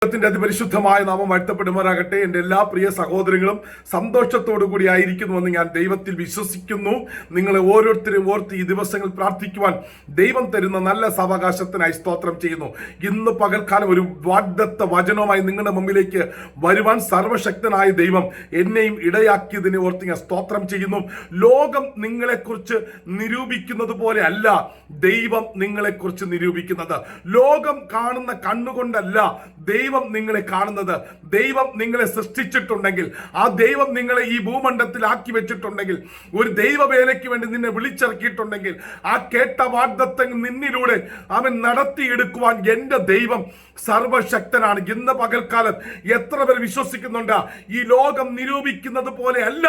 ദൈവത്തിന്റെ അതിപരിശുദ്ധമായ നാമം വാഴ്ത്തപ്പെടുമാറാകട്ടെ. എൻ്റെ എല്ലാ പ്രിയ സഹോദരങ്ങളും സന്തോഷത്തോടു കൂടി ആയിരിക്കുന്നുവെന്ന് ഞാൻ ദൈവത്തിൽ വിശ്വസിക്കുന്നു. നിങ്ങളെ ഓരോരുത്തരും ഓർത്ത് ഈ ദിവസങ്ങൾ പ്രാർത്ഥിക്കുവാൻ ദൈവം തരുന്ന നല്ല സാവകാശത്തിനായി സ്തോത്രം ചെയ്യുന്നു. ഇന്ന് പകൽക്കാലം ഒരു വാഗ്ദത്ത വചനവുമായി നിങ്ങളുടെ മുമ്പിലേക്ക് വരുവാൻ സർവശക്തനായ ദൈവം എന്നെയും ഇടയാക്കിയതിനെ ഓർത്ത് ഞാൻ സ്തോത്രം ചെയ്യുന്നു. ലോകം നിങ്ങളെക്കുറിച്ച് നിരൂപിക്കുന്നത് പോലെ അല്ല ദൈവം നിങ്ങളെക്കുറിച്ച് നിരൂപിക്കുന്നത്. ലോകം കാണുന്ന കണ്ണുകൊണ്ടല്ല ദൈവം നിങ്ങളെ കാണുന്നത്. ദൈവം നിങ്ങളെ സൃഷ്ടിച്ചിട്ടുണ്ടെങ്കിൽ, ആ ദൈവം നിങ്ങളെ ഈ ഭൂമണ്ഡലത്തിൽ ആക്കി വെച്ചിട്ടുണ്ടെങ്കിൽ, ഒരു ദൈവവേലയ്ക്ക് വേണ്ടി നിന്നെ വിളിച്ചിറക്കിയിട്ടുണ്ടെങ്കിൽ, ആ കേട്ട വാഗ്ദത്തങ്ങൾ നിന്നിലൂടെ അവൻ നടത്തിയെടുക്കുവാൻ എൻ്റെ ദൈവം സർവശക്തനാണ്. ഇന്ന് പകൽക്കാലം എത്ര പേർ വിശ്വസിക്കുന്നുണ്ട് ഈ ലോകം നിരൂപിക്കുന്നത് പോലെ അല്ല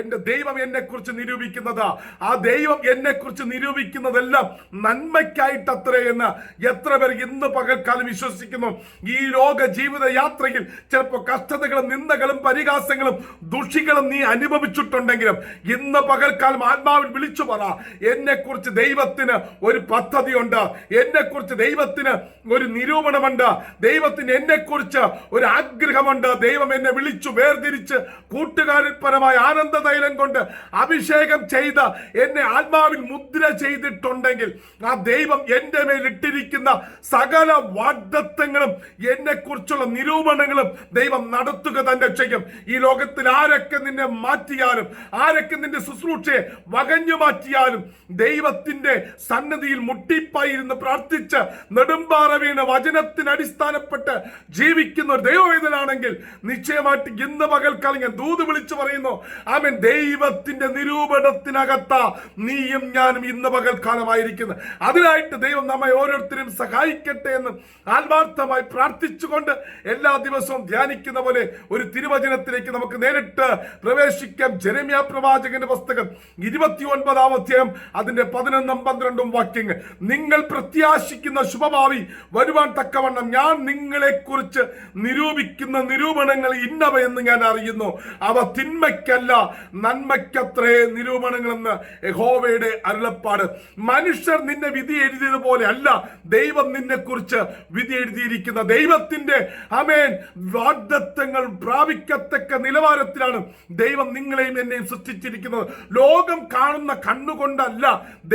എൻ്റെ ദൈവം എന്നെ കുറിച്ച് നിരൂപിക്കുന്നത്? ആ ദൈവം എന്നെ കുറിച്ച് നിരൂപിക്കുന്നതെല്ലാം നന്മയ്ക്കായിട്ടത്രേ എന്ന് എത്ര പേർ ഇന്ന് പകൽക്കാലം വിശ്വസിക്കുന്നു? ഈ ലോക ജീവിത യാത്രയിൽ ചിലപ്പോൾ കഷ്ടതകളും നിന്ദകളും പരിഹാസങ്ങളും ദുഷികളും നീ അനുഭവിച്ചിട്ടുണ്ടെങ്കിലും ഇന്ന് പകൽക്കാലം ആത്മാവിൽ വിളിച്ചു പറ, എന്നെ കുറിച്ച് ദൈവത്തിന് ഒരു പദ്ധതിയുണ്ട്, എന്നെ കുറിച്ച് ദൈവത്തിന് ഒരു നിരൂപണമുണ്ട്, ദൈവത്തിന് എന്നെ കുറിച്ച് ഒരു ആഗ്രഹമുണ്ട്. ദൈവം എന്നെ വിളിച്ചു വേർതിരിച്ച് കൂട്ടുകാരപരമായ ആനന്ദ തൈലം കൊണ്ട് അഭിഷേകം ചെയ്ത എന്നെ ആത്മാവിൽ മുദ്ര ചെയ്തിട്ടുണ്ടെങ്കിൽ ആ ദൈവം എൻ്റെ മേൽ ഇട്ടിരിക്കുന്ന സകല വാഗ്ദത്തങ്ങളും എന്നെ കുറിച്ചുള്ള നിരൂപണങ്ങളും ദൈവം നടത്തുക തന്നെ ചെയ്യും. ഈ ലോകത്തിൽ ആരൊക്കെ നിന്നെ മാറ്റിയാലും, ആരൊക്കെ നിന്റെ ശുശ്രൂഷയെ വകഞ്ഞു മാറ്റിയാലും, ദൈവത്തിന്റെ സന്നദ്ധിയിൽ മുട്ടിപ്പായിരുന്ന് പ്രാർത്ഥിച്ച് നെടുമ്പാറ വീണ് വചനത്തിന് അടിസ്ഥാനപ്പെട്ട് ജീവിക്കുന്ന ഒരു ദൈവവേദനാണെങ്കിൽ നിശ്ചയമായിട്ട് ഇന്ന് പകൽക്കാലം ഞാൻ ദൂത് വിളിച്ചു പറയുന്നു, ആമേൻ, ദൈവത്തിന്റെ നിരൂപണത്തിനകത്ത നീയും ഞാനും ഇന്ന് പകൽക്കാലമായിരിക്കുന്നത്. അതിനായിട്ട് ദൈവം നമ്മെ ഓരോരുത്തരും സഹായിക്കട്ടെ എന്ന് ആത്മാർത്ഥമായി പ്രാർത്ഥിച്ചുകൊണ്ട് എല്ലാ ദിവസവും ധ്യാനിക്കുന്ന പോലെ ഒരു തിരുവചനത്തിലേക്ക് നമുക്ക് നേരിട്ട് പ്രവേശിക്കാം. ജെരമ്യാ പ്രവാചകന്റെ പുസ്തകം 29-ാം അധ്യായം അതിന്റെ 11-ഉം 12-ഉം വാക്യങ്ങൾ. നിങ്ങൾ പ്രത്യാശിക്കുന്ന ശുഭഭാവി വരുവാൻ തക്കവണ്ണം ഞാൻ നിങ്ങളെ കുറിച്ച് നിരൂപിക്കുന്ന നിരൂപണങ്ങൾ ഇന്നവയെന്ന് ഞാൻ അറിയുന്നു. അവ തിന്മയ്ക്കല്ല നന്മയ്ക്കത്രേ നിരൂപണങ്ങളെന്ന് യഹോവയുടെ അരുളപ്പാട്. മനുഷ്യർ നിന്നെ വിധി എഴുതിയതുപോലെ അല്ല ദൈവം നിന്നെ കുറിച്ച് വിധി എഴുതിയിരിക്കുന്ന. ദൈവത്തിന്റെ ആമേൻ വാഗ്ദത്തങ്ങൾ പ്രാപിക്കത്തക്ക നിലവാരത്തിലാണ് ദൈവം നിങ്ങളെയും എന്നെയും സൃഷ്ടിച്ചിരിക്കുന്നത്. ലോകം കാണുന്ന കണ്ണുകൊണ്ടല്ല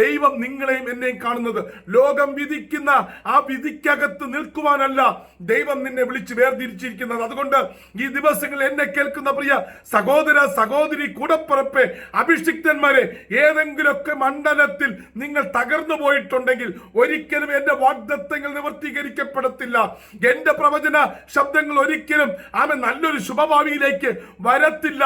ദൈവം നിങ്ങളെയും എന്നെയും കാണുന്നത്. ലോകം വിധിക്കുന്ന ആ വിധിക്കകത്ത് നിൽക്കുവാനല്ല ദൈവം നിന്നെ വിളിച്ച് വേർതിരിച്ചിരിക്കുന്നത്. അതുകൊണ്ട് ഈ ദിവസങ്ങളിൽ എന്നെ കേൾക്കുന്ന പ്രിയ സഹോദര സഹോദരി കൂടപ്പുറപ്പെ അഭിഷിക്തന്മാരെ, ഏതെങ്കിലുമൊക്കെ മണ്ഡലത്തിൽ നിങ്ങൾ തകർന്നു പോയിട്ടുണ്ടെങ്കിൽ ഒരിക്കലും എന്റെ വാഗ്ദത്തങ്ങൾ നിവർത്തീകരിക്കപ്പെടത്തില്ല. എന്റെ പ്രവചന ശബ്ദങ്ങൾ ഒരിക്കലും നല്ലൊരു ശുഭഭാവിയിലേക്ക് വരത്തില്ല.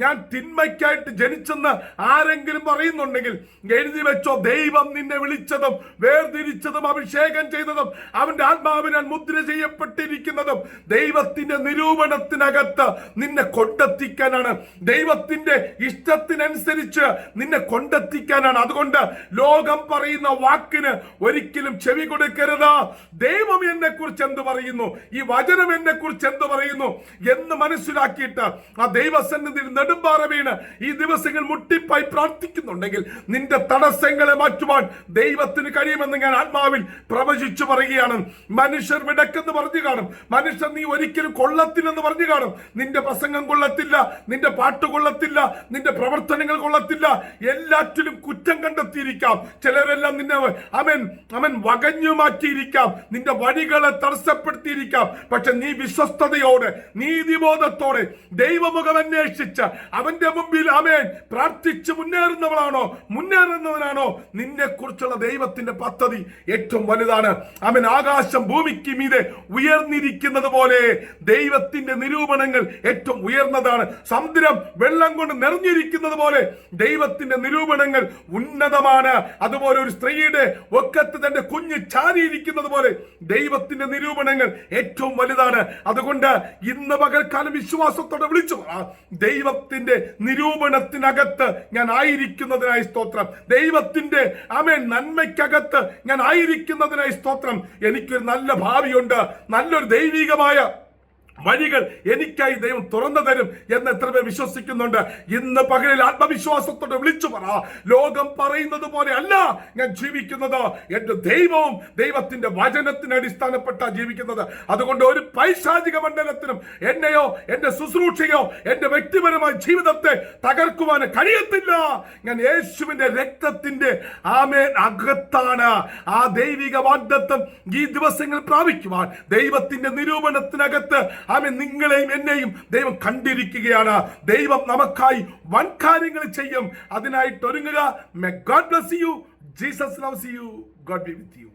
ഞാൻ തിന്മയ്ക്കായിട്ട് ജനിച്ചെന്ന് ആരെങ്കിലും പറയുന്നുണ്ടെങ്കിൽ എഴുതി വെച്ചോ, ദൈവം നിന്നെ വിളിച്ചതും വേർതിരിച്ചതും അഭിഷേകം ചെയ്തതും അവന്റെ ആത്മാവിനാൽ മുദ്ര ചെയ്യപ്പെട്ടിരിക്കുന്നതും ദൈവത്തിന്റെ നിരൂപണത്തിനകത്ത് നിന്നെ കൊണ്ടെത്തിക്കാനാണ്, ദൈവത്തിന്റെ ഇഷ്ടത്തിനനുസരിച്ച് നിന്നെ കൊണ്ടെത്തിക്കാനാണ്. അതുകൊണ്ട് ലോകം പറയുന്ന വാക്കിന് ഒരിക്കലും ചെവി കൊടുക്കരുത്. ദൈവം എന്നെ കുറിച്ച് എന്ത് പറയുന്നു, ഈ വചനം എന്നെ കുറിച്ച് എന്ത് പറയുന്നു എന്ന് മനസ്സിലാക്കിയിട്ട് ആ ദൈവസന്നിധിയിൽ നെടുമ്പാറ വീണ് ഈ ദിവസങ്ങൾ മുട്ടിപ്പായി പ്രാർത്ഥിക്കുന്നുണ്ടെങ്കിൽ നിന്റെ തടസ്സങ്ങളെ മാറ്റുവാൻ ദൈവത്തിന് കഴിയുമെന്ന് ഞാൻ ആത്മാവിൽ പ്രവചിച്ചു പറയുകയാണ്. മനുഷ്യർ വിടക്കെന്ന് പറഞ്ഞു കാണും, മനുഷ്യർ നീ ഒരിക്കലും കൊള്ളത്തില്ലെന്ന് പറഞ്ഞു കാണും. നിന്റെ പ്രസംഗം കൊള്ളത്തില്ല, നിന്റെ പാട്ട് കൊള്ളത്തില്ല, നിന്റെ പ്രവർത്തനങ്ങൾ കൊള്ളത്തില്ല, എല്ലാറ്റിലും കുറ്റം കണ്ടെത്തിയിരിക്കാം. ചിലരെല്ലാം നിന്നെ അവൻ വകഞ്ഞു മാറ്റിയിരിക്കാം, നിന്റെ വഴികളെ തടസ്സപ്പെടുത്തിയിരിക്കാം. പക്ഷെ നീ വിശ്വസ്തയോടെ നീതിബോധത്തോടെ ദൈവമുഖം അന്വേഷിച്ച് അവന്റെ മുമ്പിൽ പ്രാർത്ഥിച്ച് മുന്നേറുന്നവനാണോ നിന്നെ കുറിച്ചുള്ള ദൈവത്തിന്റെ പദ്ധതി ഏറ്റവും വലുതാണ്. ആകാശം ഭൂമിക്ക് മീതെ ഉയർന്നിരിക്കുന്നത് പോലെ ദൈവത്തിന്റെ നിരൂപണങ്ങൾ ഏറ്റവും ഉയർന്നതാണ്. സമുദ്രം വെള്ളം കൊണ്ട് നിറഞ്ഞിരിക്കുന്നത് പോലെ ദൈവത്തിന്റെ നിരൂപണങ്ങൾ ഉന്നതമാണ്. അതുപോലെ ഒരു സ്ത്രീയുടെ ഒക്കത്ത് തന്റെ കുഞ്ഞ് ചാരിയിരിക്കുന്നത് പോലെ ദൈവത്തിന്റെ നിരൂപണങ്ങൾ ഏറ്റവും വലുതാണ്. അതുകൊണ്ട് ഇന്ന് പകൽക്കാലം വിശ്വാസത്തോടെ വിളിച്ചു, ദൈവത്തിന്റെ നിരൂപണത്തിനകത്ത് ഞാൻ ആയിരിക്കുന്നതിനായി സ്തോത്രം. ദൈവത്തിന്റെ നന്മയ്ക്കകത്ത് ഞാൻ ആയിരിക്കുന്നതിനായി സ്തോത്രം. എനിക്കൊരു നല്ല ഭാവിയുണ്ട്, നല്ലൊരു ദൈവികമായ വഴികൾ എനിക്കായി ദൈവം തുറന്നു തരും എന്ന് എത്ര പേർ വിശ്വസിക്കുന്നുണ്ട്? ഇന്ന് പകലിൽ ആത്മവിശ്വാസത്തോടെ വിളിച്ചു പറ, ലോകം പറയുന്നത് പോലെ അല്ല ഞാൻ ജീവിക്കുന്നത്. എന്റെ ദൈവവും ദൈവത്തിന്റെ വചനത്തിന് അടിസ്ഥാനപ്പെട്ട ജീവിക്കുന്നത്. അതുകൊണ്ട് ഒരു പൈശാചിക മണ്ഡലത്തിനും എന്നെയോ എന്റെ ശുശ്രൂഷയോ എന്റെ വ്യക്തിപരമായ ജീവിതത്തെ തകർക്കുവാൻ കഴിയത്തില്ല. ഞാൻ യേശുവിന്റെ രക്തത്തിന്റെ ആമേൻ അകത്താണ്. ആ ദൈവിക വാഗ്ദത്തം ഈ ദിവസങ്ങൾ പ്രാപിക്കുവാൻ ദൈവത്തിന്റെ നിരൂപണത്തിനകത്ത് ആമേൻ നിങ്ങളെയും എന്നെയും ദൈവം കണ്ടിരിക്കുകയാണ്. ദൈവം നമുക്കായി വൻ കാര്യങ്ങൾ ചെയ്യും. അതിനായിട്ട് ഒരുങ്ങുക. May God bless you. Jesus loves you. God be with you.